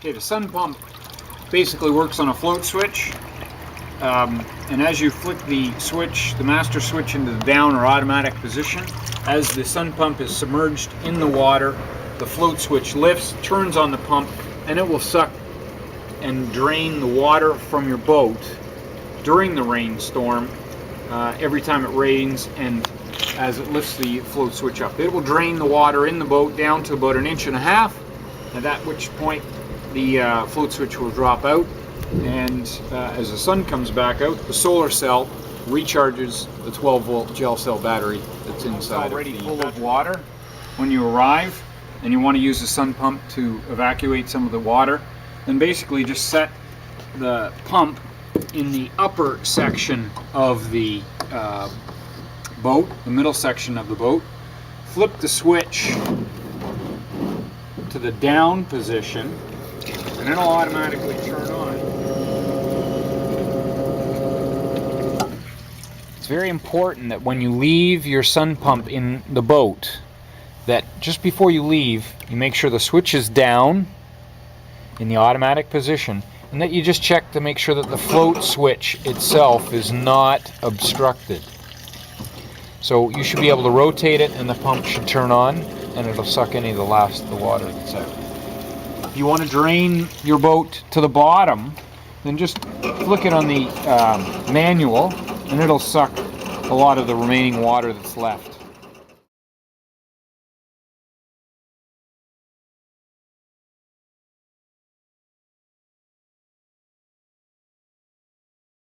Okay, the sun pump basically works on a float switch, and as you flick the switch, the master switch, into the down or automatic position, as the sun pump is submerged in the water, the float switch lifts, turns on the pump, and it will suck and drain the water from your boat during the rainstorm every time it rains, and as it lifts the float switch up. It will drain the water in the boat down to about 1.5 inches, at that which point the float switch will drop out, and as the sun comes back out, the solar cell recharges the 12-volt gel cell battery that's inside. It's already full of water when you arrive and you want to use the sun pump to evacuate some of the water. Then basically just set the pump in the upper section of the boat, the middle section of the boat. Flip the switch to the down position, and it'll automatically turn on. It's very important that when you leave your sun pump in the boat, that just before you leave, you make sure the switch is down in the automatic position, and that you just check to make sure that the float switch itself is not obstructed. So you should be able to rotate it and the pump should turn on, and it'll suck any of the last of the water that's out. If you want to drain your boat to the bottom, then just flick it on the manual, and it'll suck a lot of the remaining water that's left.